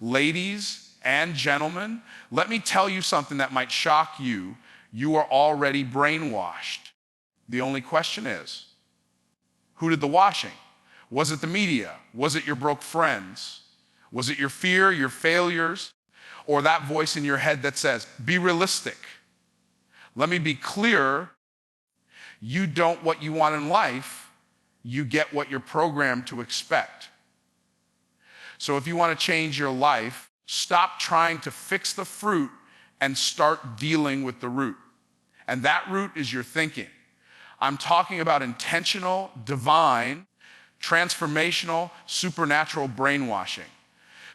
Ladies and gentlemen, let me tell you something that might shock you. You are already brainwashed. The only question is, who did the washing? Was it the media? Was it your broke friends? Was it your fear, your failures, or that voice in your head that says, be realistic? Let me be clear, you don't what you want in life, you get what you're programmed to expect. So if you want to change your life, stop trying to fix the fruit and start dealing with the root. And that root is your thinking. I'm talking about intentional, divine, transformational, supernatural brainwashing.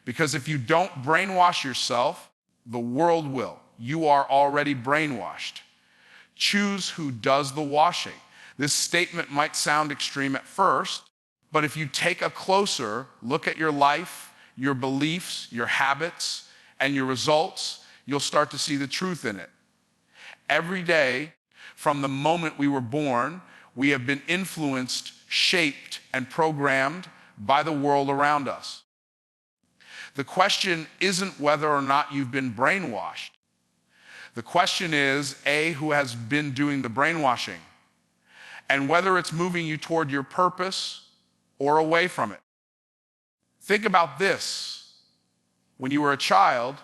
Because if you don't brainwash yourself, the world will. You are already brainwashed. Choose who does the washing. This statement might sound extreme at first, but if you take a closer look at your life, your beliefs, your habits, and your results, you'll start to see the truth in it. Every day, from the moment we were born, we have been influenced, shaped, and programmed by the world around us. The question isn't whether or not you've been brainwashed. The question is, A, who has been doing the brainwashing, and whether it's moving you toward your purpose or away from it. Think about this. When you were a child,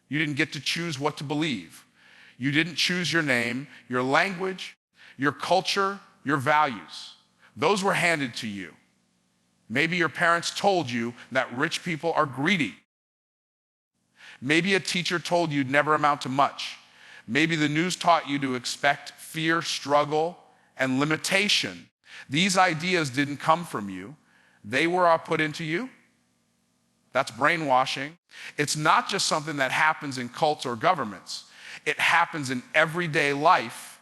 you didn't get to choose what to believe. You didn't choose your name, your language, your culture, your values. Those were handed to you. Maybe your parents told you that rich people are greedy. Maybe a teacher told you you'd never amount to much. Maybe the news taught you to expect fear, struggle, and limitation. These ideas didn't come from you. They were put into you. That's brainwashing. It's not just something that happens in cults or governments. It happens in everyday life,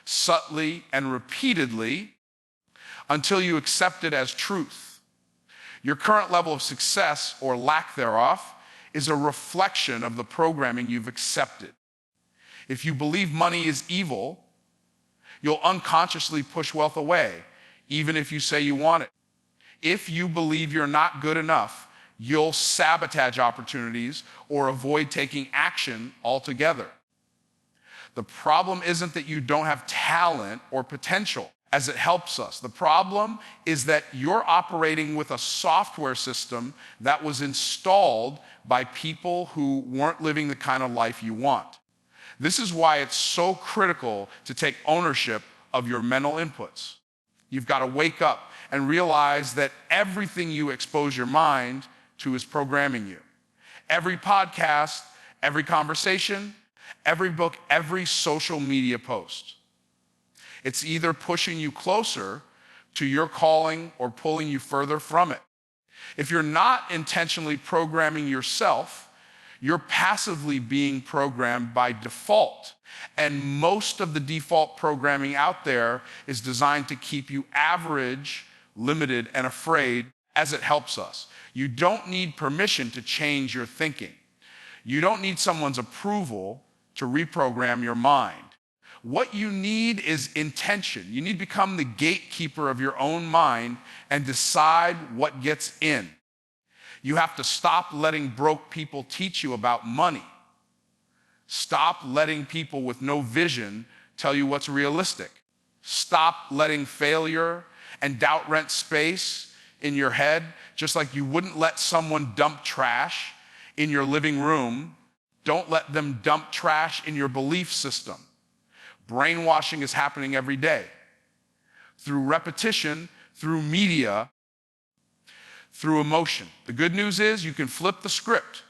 subtly and repeatedly, until you accept it as truth. Your current level of success, or lack thereof, is a reflection of the programming you've accepted. If you believe money is evil, you'll unconsciously push wealth away, even if you say you want it. If you believe you're not good enough, you'll sabotage opportunities or avoid taking action altogether. The problem isn't that you don't have talent or potential, as it helps us. The problem is that you're operating with a software system that was installed by people who weren't living the kind of life you want. This is why it's so critical to take ownership of your mental inputs. You've got to wake up and realize that everything you expose your mind to is programming you. Every podcast, every conversation, every book, every social media post. It's either pushing you closer to your calling or pulling you further from it. If you're not intentionally programming yourself, you're passively being programmed by default. And most of the default programming out there is designed to keep you average, limited, and afraid as it helps us. You don't need permission to change your thinking. You don't need someone's approval to reprogram your mind. What you need is intention. You need to become the gatekeeper of your own mind and decide what gets in. You have to stop letting broke people teach you about money. Stop letting people with no vision tell you what's realistic. Stop letting failure and doubt rent space in your head, just like you wouldn't let someone dump trash in your living room. Don't let them dump trash in your belief system. Brainwashing is happening every day. Through repetition, through media, through emotion. The good news is you can flip the script.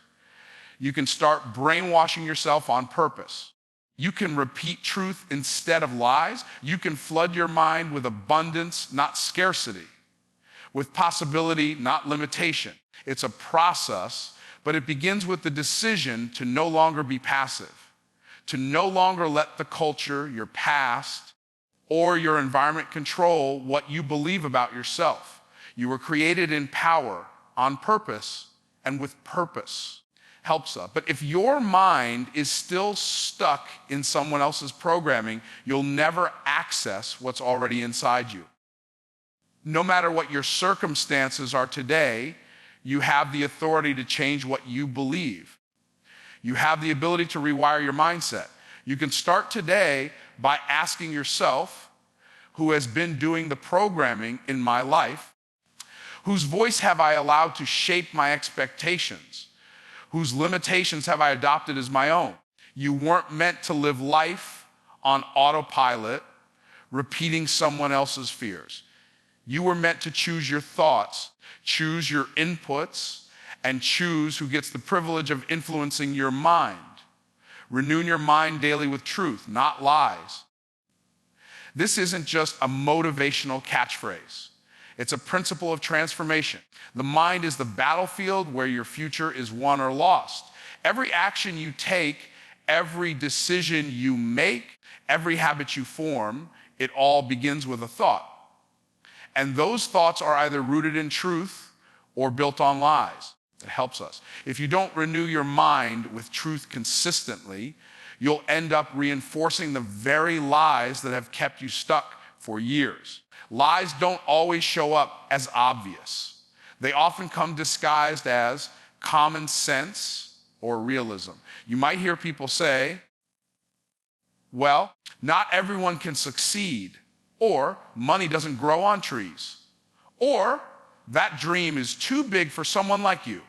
You can start brainwashing yourself on purpose. You can repeat truth instead of lies. You can flood your mind with abundance, not scarcity. With possibility, not limitation. It's a process, but it begins with the decision to no longer be passive. To no longer let the culture, your past, or your environment control what you believe about yourself. You were created in power, on purpose, and with purpose. Helps us. But if your mind is still stuck in someone else's programming, you'll never access what's already inside you. No matter what your circumstances are today, You have the authority to change what you believe. You have the ability to rewire your mindset. You can start today by asking yourself, who has been doing the programming in my life? Whose voice have I allowed to shape my expectations? Whose limitations have I adopted as my own? You weren't meant to live life on autopilot, repeating someone else's fears. You were meant to choose your thoughts, choose your inputs, and choose who gets the privilege of influencing your mind. Renewing your mind daily with truth, not lies. This isn't just a motivational catchphrase. It's a principle of transformation. The mind is the battlefield where your future is won or lost. Every action you take, every decision you make, every habit you form, it all begins with a thought. And those thoughts are either rooted in truth or built on lies. It helps us. If you don't renew your mind with truth consistently, you'll end up reinforcing the very lies that have kept you stuck for years. Lies don't always show up as obvious. They often come disguised as common sense or realism. You might hear people say, well, not everyone can succeed, or money doesn't grow on trees, or that dream is too big for someone like you.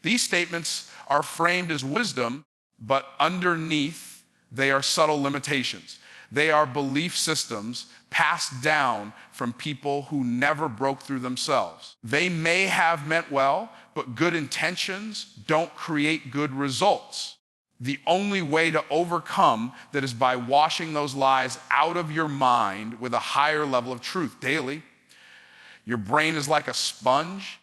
These statements are framed as wisdom, but underneath, they are subtle limitations. They are belief systems passed down from people who never broke through themselves. They may have meant well, but good intentions don't create good results. The only way to overcome that is by washing those lies out of your mind with a higher level of truth daily. Your brain is like a sponge.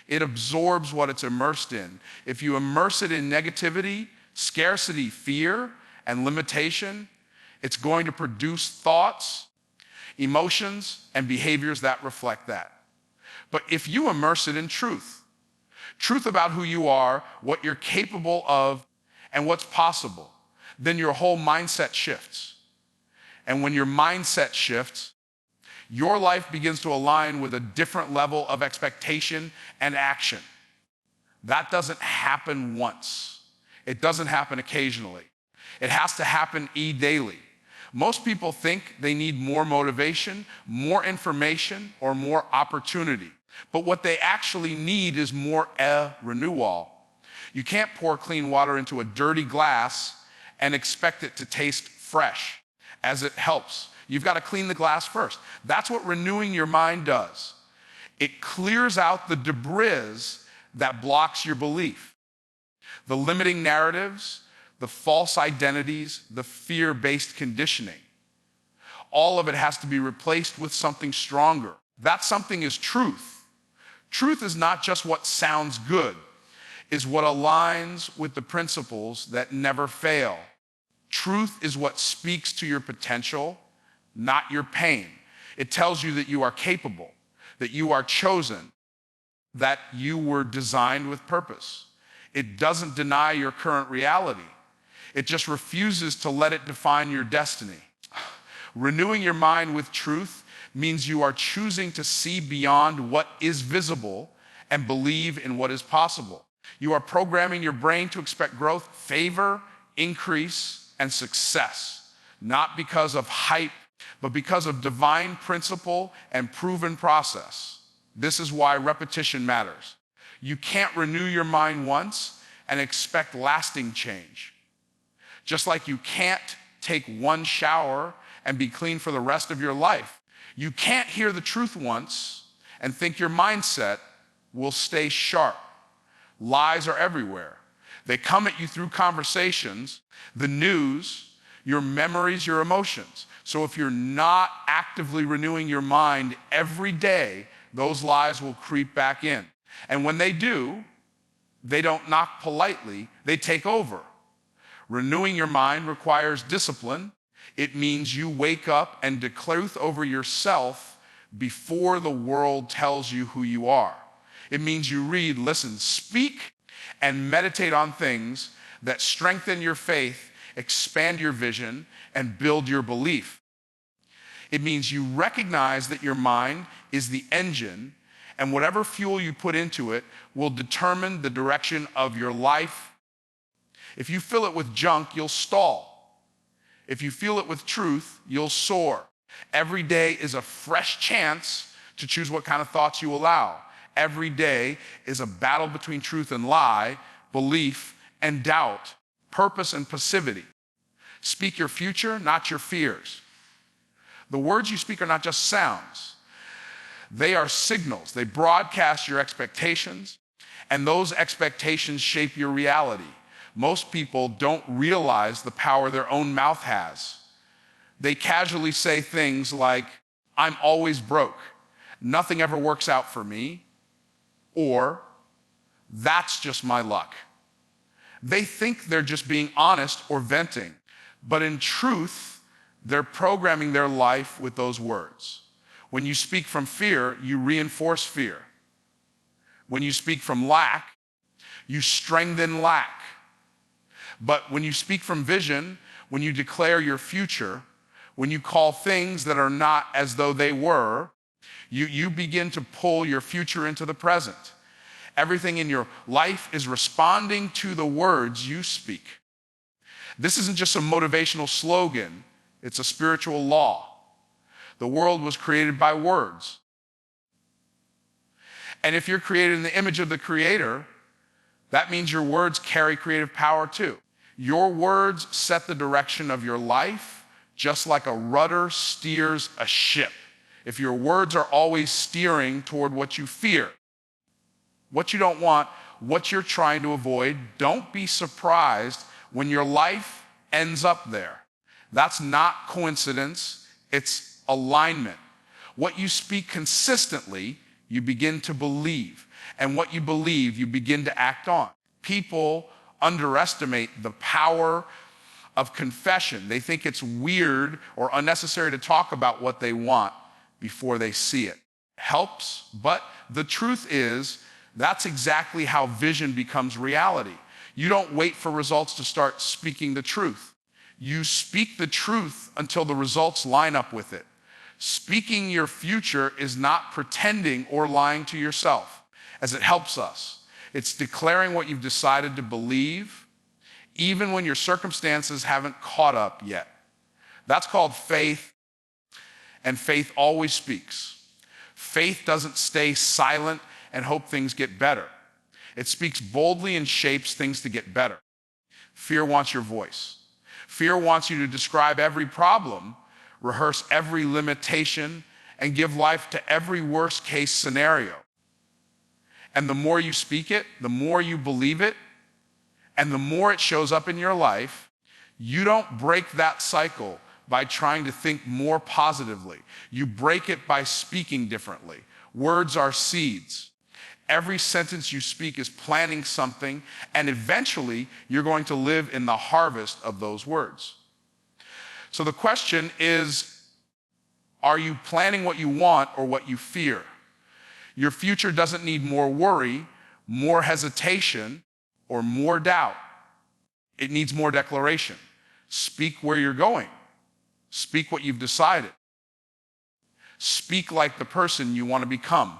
It absorbs what it's immersed in. If you immerse it in negativity, scarcity, fear, and limitation, it's going to produce thoughts, emotions, and behaviors that reflect that. But if you immerse it in truth, truth about who you are, what you're capable of, and what's possible, then your whole mindset shifts. And when your mindset shifts, your life begins to align with a different level of expectation and action. That doesn't happen once. It doesn't happen occasionally. It has to happen daily. Most people think they need more motivation, more information, or more opportunity. But what they actually need is more renewal. You can't pour clean water into a dirty glass and expect it to taste fresh as it helps. You've got to clean the glass first. That's what renewing your mind does. It clears out the debris that blocks your belief. The limiting narratives, the false identities, the fear-based conditioning. All of it has to be replaced with something stronger. That something is truth. Truth is not just what sounds good, is what aligns with the principles that never fail. Truth is what speaks to your potential, not your pain. It tells you that you are capable, that you are chosen, that you were designed with purpose. It doesn't deny your current reality. It just refuses to let it define your destiny. Renewing your mind with truth means you are choosing to see beyond what is visible and believe in what is possible. You are programming your brain to expect growth, favor, increase, and success, not because of hype, but because of divine principle and proven process. This is why repetition matters. You can't renew your mind once and expect lasting change. Just like you can't take one shower and be clean for the rest of your life. You can't hear the truth once and think your mindset will stay sharp. Lies are everywhere. They come at you through conversations, the news, your memories, your emotions. So if you're not actively renewing your mind every day, those lies will creep back in. And when they do, they don't knock politely, they take over. Renewing your mind requires discipline. It means you wake up and declare truth over yourself before the world tells you who you are. It means you read, listen, speak, and meditate on things that strengthen your faith, expand your vision, and build your belief. It means you recognize that your mind is the engine And whatever fuel you put into it will determine the direction of your life. If you fill it with junk, you'll stall. If you fill it with truth, you'll soar. Every day is a fresh chance to choose what kind of thoughts you allow. Every day is a battle between truth and lie, belief and doubt, purpose and passivity. Speak your future, not your fears. The words you speak are not just sounds. They are signals. They broadcast your expectations, and those expectations shape your reality. Most people don't realize the power their own mouth has. They casually say things like, "I'm always broke. Nothing ever works out for me," or "That's just my luck." They think they're just being honest or venting, but in truth, they're programming their life with those words. When you speak from fear, you reinforce fear. When you speak from lack, you strengthen lack. But when you speak from vision, when you declare your future, when you call things that are not as though they were, you begin to pull your future into the present. Everything in your life is responding to the words you speak. This isn't just a motivational slogan, it's a spiritual law. The world was created by words. And if you're created in the image of the Creator, that means your words carry creative power too. Your words set the direction of your life, just like a rudder steers a ship. If your words are always steering toward what you fear, what you don't want, what you're trying to avoid, don't be surprised when your life ends up there. That's not coincidence, it's alignment. What you speak consistently, you begin to believe. And what you believe, you begin to act on. People underestimate the power of confession. They think it's weird or unnecessary to talk about what they want before they see it. Helps, but the truth is, that's exactly how vision becomes reality. You don't wait for results to start speaking the truth. You speak the truth until the results line up with it. Speaking your future is not pretending or lying to yourself, as it helps us. It's declaring what you've decided to believe, even when your circumstances haven't caught up yet. That's called faith, and faith always speaks. Faith doesn't stay silent and hope things get better. It speaks boldly and shapes things to get better. Fear wants your voice. Fear wants you to describe every problem, rehearse every limitation, and give life to every worst-case scenario. And the more you speak it, the more you believe it, and the more it shows up in your life. You don't break that cycle by trying to think more positively. You break it by speaking differently. Words are seeds. Every sentence you speak is planting something, and eventually you're going to live in the harvest of those words. So the question is, are you planning what you want or what you fear? Your future doesn't need more worry, more hesitation, or more doubt. It needs more declaration. Speak where you're going. Speak what you've decided. Speak like the person you want to become.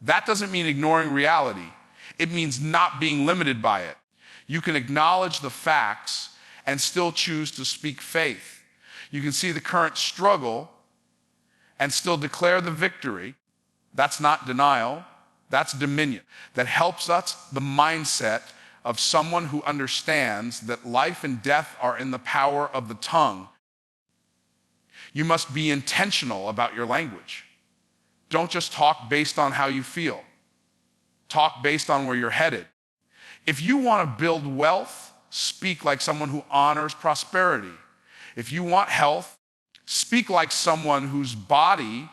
That doesn't mean ignoring reality. It means not being limited by it. You can acknowledge the facts and still choose to speak faith. You can see the current struggle and still declare the victory. That's not denial, that's dominion. That helps us the mindset of someone who understands that life and death are in the power of the tongue. You must be intentional about your language. Don't just talk based on how you feel. Talk based on where you're headed. If you want to build wealth, speak like someone who honors prosperity. If you want health, speak like someone whose body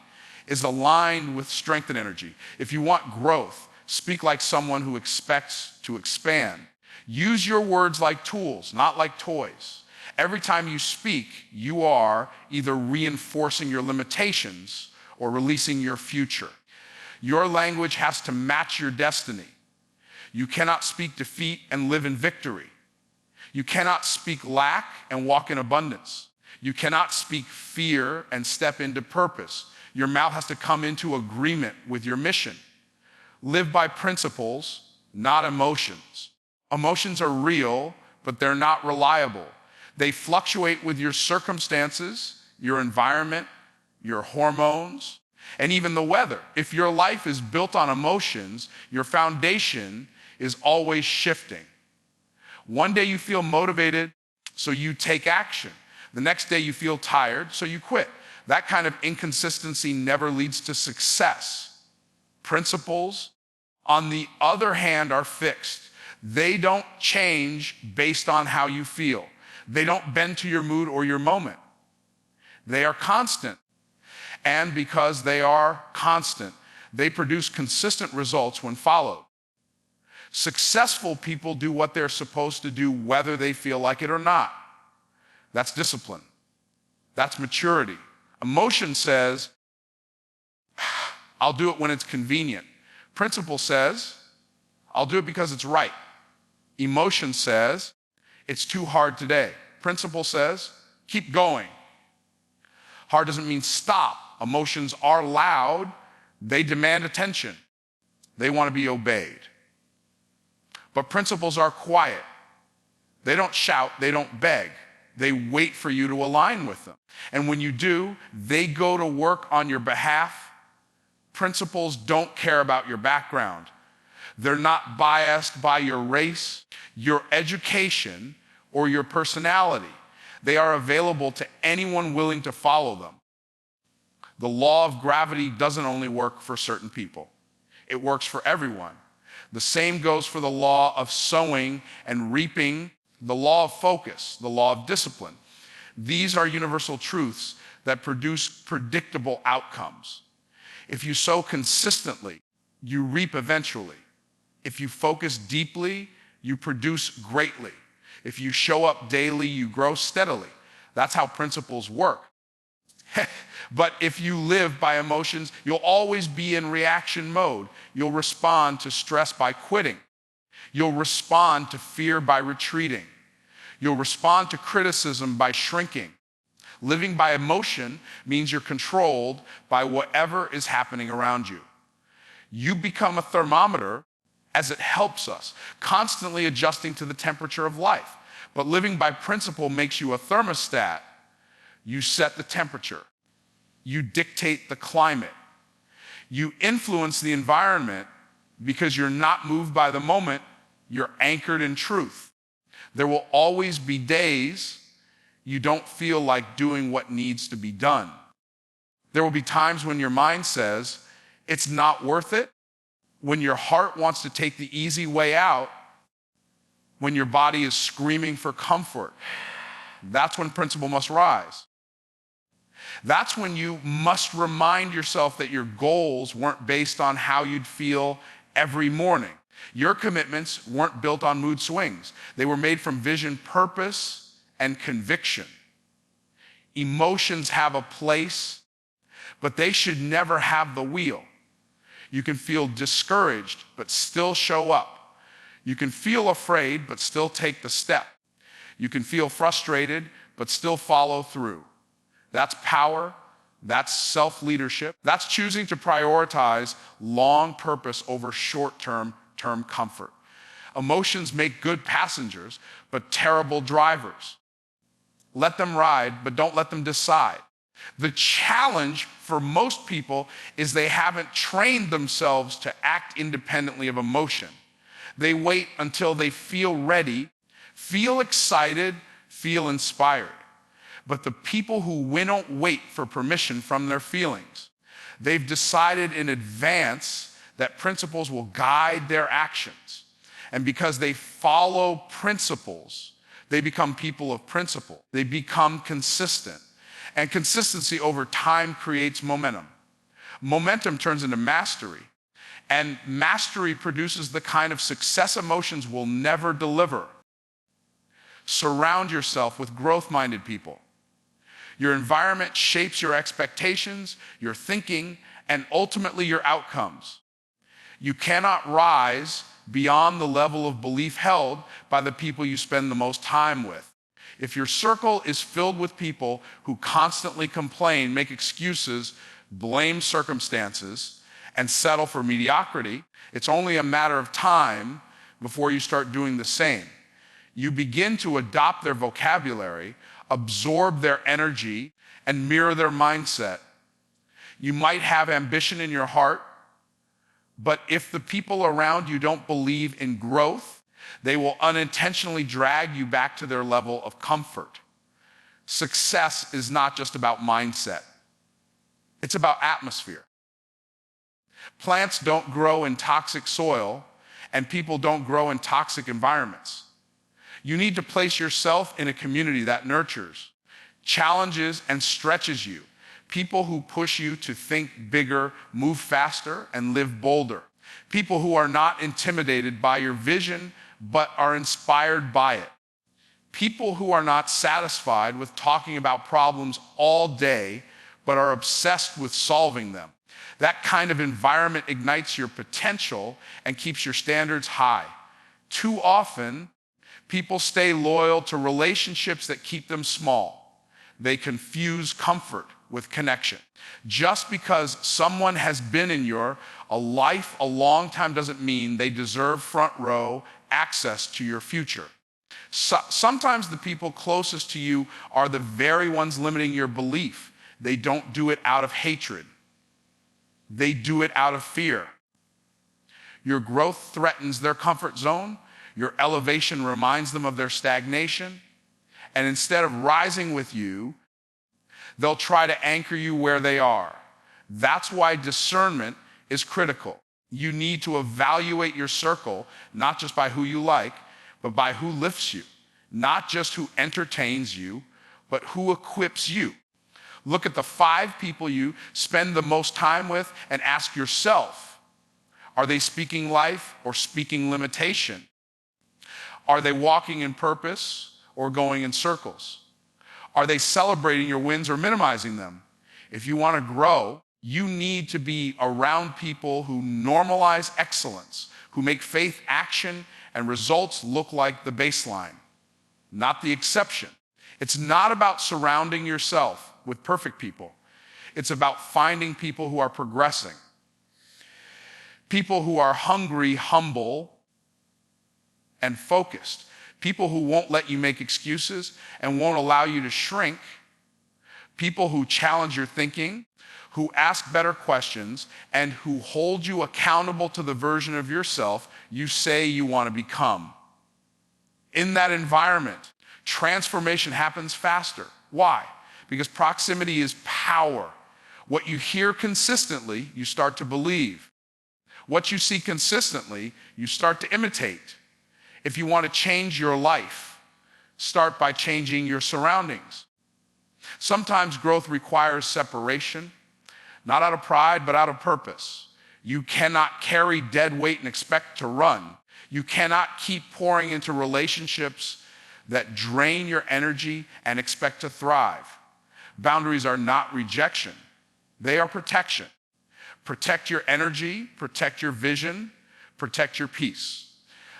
is aligned with strength and energy. If you want growth, speak like someone who expects to expand. Use your words like tools, not like toys. Every time you speak, you are either reinforcing your limitations or releasing your future. Your language has to match your destiny. You cannot speak defeat and live in victory. You cannot speak lack and walk in abundance. You cannot speak fear and step into purpose. Your mouth has to come into agreement with your mission. Live by principles, not emotions. Emotions are real, but they're not reliable. They fluctuate with your circumstances, your environment, your hormones, and even the weather. If your life is built on emotions, your foundation is always shifting. One day you feel motivated, so you take action. The next day you feel tired, so you quit. That kind of inconsistency never leads to success. Principles, on the other hand, are fixed. They don't change based on how you feel. They don't bend to your mood or your moment. They are constant. And because they are constant, they produce consistent results when followed. Successful people do what they're supposed to do whether they feel like it or not. That's discipline. That's maturity. Emotion says, I'll do it when it's convenient. Principle says, I'll do it because it's right. Emotion says, it's too hard today. Principle says, keep going. Hard doesn't mean stop. Emotions are loud. They demand attention. They want to be obeyed. But principles are quiet. They don't shout. They don't beg. They wait for you to align with them. And when you do, they go to work on your behalf. Principles don't care about your background. They're not biased by your race, your education, or your personality. They are available to anyone willing to follow them. The law of gravity doesn't only work for certain people. It works for everyone. The same goes for the law of sowing and reaping, the law of focus, the law of discipline. These are universal truths that produce predictable outcomes. If you sow consistently, you reap eventually. If you focus deeply, you produce greatly. If you show up daily, you grow steadily. That's how principles work. But if you live by emotions, you'll always be in reaction mode. You'll respond to stress by quitting. You'll respond to fear by retreating. You'll respond to criticism by shrinking. Living by emotion means you're controlled by whatever is happening around you. You become a thermometer as it helps us, constantly adjusting to the temperature of life. But living by principle makes you a thermostat. You set the temperature. You dictate the climate. You influence the environment because you're not moved by the moment, you're anchored in truth. There will always be days you don't feel like doing what needs to be done. There will be times when your mind says, it's not worth it, when your heart wants to take the easy way out, when your body is screaming for comfort. That's when principle must rise. That's when you must remind yourself that your goals weren't based on how you'd feel every morning. Your commitments weren't built on mood swings. They were made from vision, purpose, and conviction. Emotions have a place, but they should never have the wheel. You can feel discouraged, but still show up. You can feel afraid, but still take the step. You can feel frustrated, but still follow through. That's power. That's self-leadership. That's choosing to prioritize long purpose over short-term comfort. Emotions make good passengers, but terrible drivers. Let them ride, but don't let them decide. The challenge for most people is they haven't trained themselves to act independently of emotion. They wait until they feel ready, feel excited, feel inspired. But the people who don't wait for permission from their feelings. They've decided in advance that principles will guide their actions. And because they follow principles, they become people of principle. They become consistent. And consistency over time creates momentum. Momentum turns into mastery. And mastery produces the kind of success emotions will never deliver. Surround yourself with growth-minded people. Your environment shapes your expectations, your thinking, and ultimately your outcomes. You cannot rise beyond the level of belief held by the people you spend the most time with. If your circle is filled with people who constantly complain, make excuses, blame circumstances, and settle for mediocrity, it's only a matter of time before you start doing the same. You begin to adopt their vocabulary, absorb their energy, and mirror their mindset. You might have ambition in your heart, but if the people around you don't believe in growth, they will unintentionally drag you back to their level of comfort. Success is not just about mindset. It's about atmosphere. Plants don't grow in toxic soil, and people don't grow in toxic environments. You need to place yourself in a community that nurtures, challenges, and stretches you. People who push you to think bigger, move faster, and live bolder. People who are not intimidated by your vision, but are inspired by it. People who are not satisfied with talking about problems all day, but are obsessed with solving them. That kind of environment ignites your potential and keeps your standards high. Too often, people stay loyal to relationships that keep them small. They confuse comfort with connection. Just because someone has been in your life a long time doesn't mean they deserve front row access to your future. Sometimes the people closest to you are the very ones limiting your belief. They don't do it out of hatred. They do it out of fear. Your growth threatens their comfort zone. Your elevation reminds them of their stagnation. And instead of rising with you, they'll try to anchor you where they are. That's why discernment is critical. You need to evaluate your circle, not just by who you like, but by who lifts you. Not just who entertains you, but who equips you. Look at the 5 people you spend the most time with and ask yourself, are they speaking life or speaking limitation? Are they walking in purpose or going in circles? Are they celebrating your wins or minimizing them? If you want to grow, you need to be around people who normalize excellence, who make faith action and results look like the baseline, not the exception. It's not about surrounding yourself with perfect people. It's about finding people who are progressing, people who are hungry, humble, and focused, people who won't let you make excuses and won't allow you to shrink, people who challenge your thinking, who ask better questions, and who hold you accountable to the version of yourself you say you want to become. In that environment, transformation happens faster. Why? Because proximity is power. What you hear consistently, you start to believe. What you see consistently, you start to imitate. If you want to change your life, start by changing your surroundings. Sometimes growth requires separation, not out of pride, but out of purpose. You cannot carry dead weight and expect to run. You cannot keep pouring into relationships that drain your energy and expect to thrive. Boundaries are not rejection. They are protection. Protect your energy, protect your vision, protect your peace.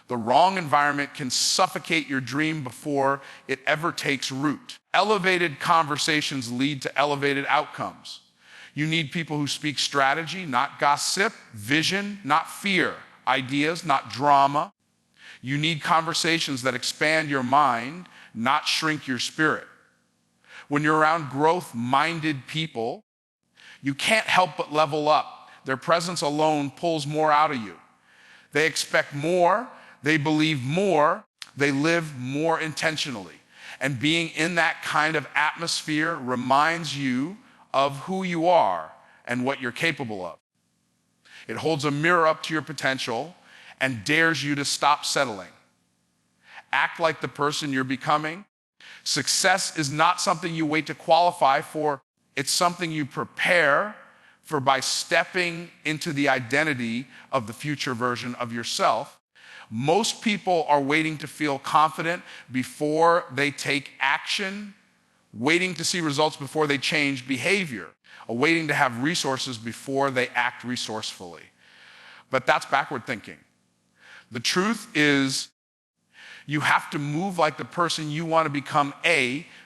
The wrong environment can suffocate your dream before it ever takes root. Elevated conversations lead to elevated outcomes. You need people who speak strategy, not gossip, vision, not fear, ideas, not drama. You need conversations that expand your mind, not shrink your spirit. When you're around growth-minded people, you can't help but level up. Their presence alone pulls more out of you. They expect more, they believe more, they live more intentionally. And being in that kind of atmosphere reminds you of who you are and what you're capable of. It holds a mirror up to your potential and dares you to stop settling. Act like the person you're becoming. Success is not something you wait to qualify for. It's something you prepare for by stepping into the identity of the future version of yourself. Most people are waiting to feel confident before they take action, waiting to see results before they change behavior, waiting to have resources before they act resourcefully. But that's backward thinking. The truth is, you have to move like the person you want to become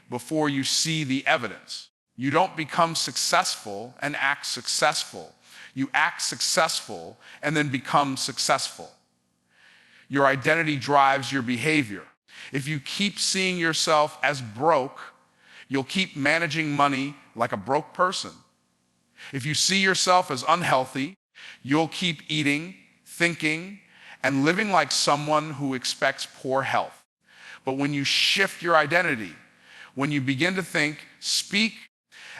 before you see the evidence. You don't become successful and act successful. You act successful and then become successful. Your identity drives your behavior. If you keep seeing yourself as broke, you'll keep managing money like a broke person. If you see yourself as unhealthy, you'll keep eating, thinking, and living like someone who expects poor health. But when you shift your identity, when you begin to think, speak,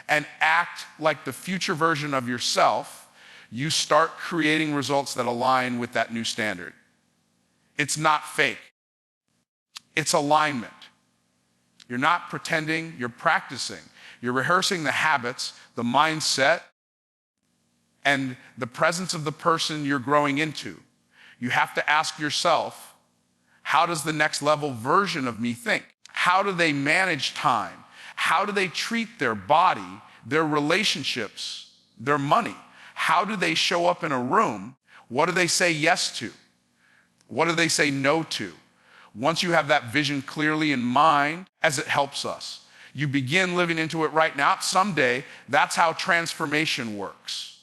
and act like the future version of yourself, you start creating results that align with that new standard. It's not fake. It's alignment. You're not pretending, you're practicing. You're rehearsing the habits, the mindset, and the presence of the person you're growing into. You have to ask yourself, how does the next level version of me think? How do they manage time? How do they treat their body, their relationships, their money? How do they show up in a room? What do they say yes to? What do they say no to? Once you have that vision clearly in mind, as it helps us, you begin living into it right now. Someday, that's how transformation works.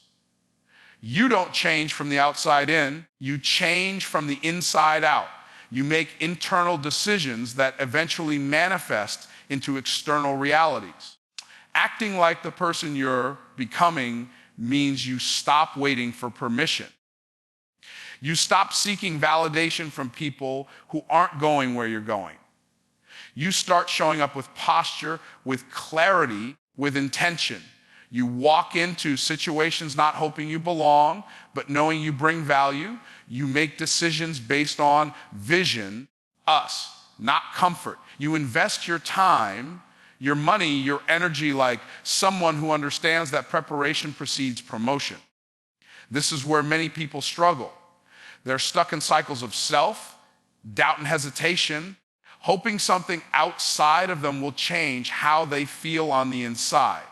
You don't change from the outside in, you change from the inside out. You make internal decisions that eventually manifest into external realities. Acting like the person you're becoming means you stop waiting for permission. You stop seeking validation from people who aren't going where you're going. You start showing up with posture, with clarity, with intention. You walk into situations not hoping you belong, but knowing you bring value. You make decisions based on vision, us, not comfort. You invest your time, your money, your energy like someone who understands that preparation precedes promotion. This is where many people struggle. They're stuck in cycles of self, doubt, and hesitation, hoping something outside of them will change how they feel on the inside.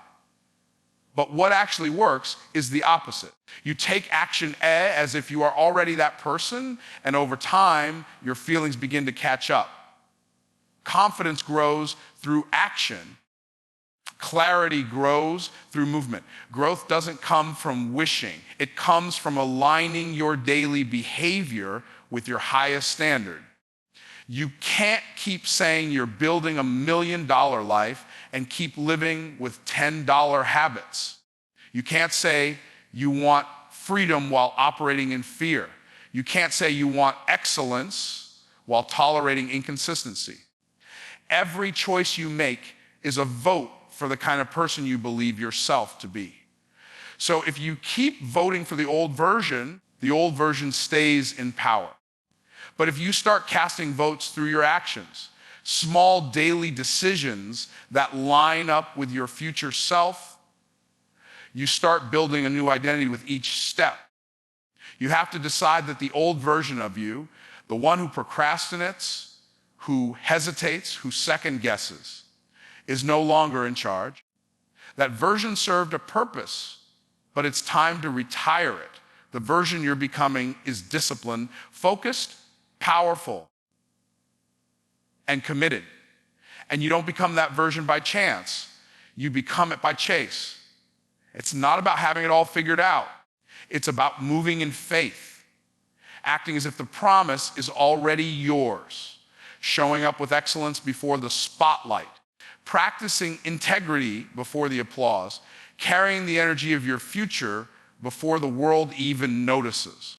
But what actually works is the opposite. You take action A as if you are already that person, and over time, your feelings begin to catch up. Confidence grows through action. Clarity grows through movement. Growth doesn't come from wishing. It comes from aligning your daily behavior with your highest standard. You can't keep saying you're building $1 million life and keep living with $10 habits. You can't say you want freedom while operating in fear. You can't say you want excellence while tolerating inconsistency. Every choice you make is a vote for the kind of person you believe yourself to be. So if you keep voting for the old version stays in power. But if you start casting votes through your actions, small daily decisions that line up with your future self, you start building a new identity with each step. You have to decide that the old version of you, the one who procrastinates, who hesitates, who second guesses, is no longer in charge. That version served a purpose, but it's time to retire it. The version you're becoming is disciplined, focused, powerful, and committed. And you don't become that version by chance. You become it by chase. It's not about having it all figured out. It's about moving in faith, acting as if the promise is already yours, showing up with excellence before the spotlight, practicing integrity before the applause, carrying the energy of your future before the world even notices.